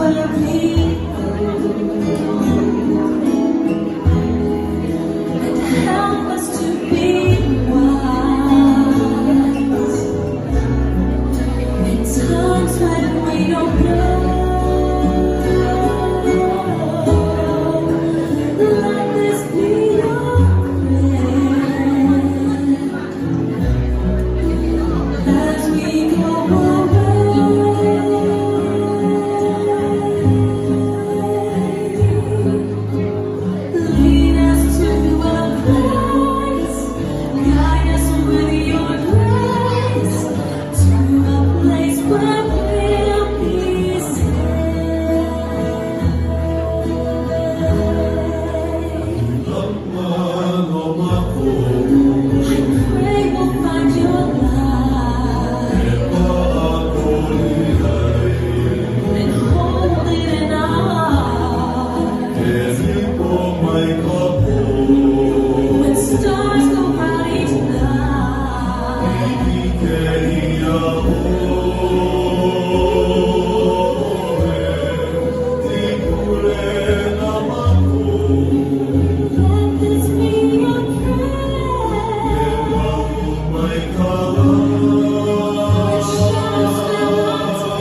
where we go, and help us to be wise in times when we don't know. Let this be your prayer as we go away. Lead us to a place, guide us with your grace, to a place where we'll be safe. I pray we'll find your light and hold it in our hearts. When stars go bright let this be your prayer. Shine still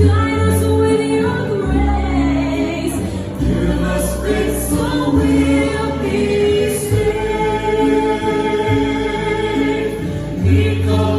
guide us with your grace. Give us faith so we'll be safe. Ikaw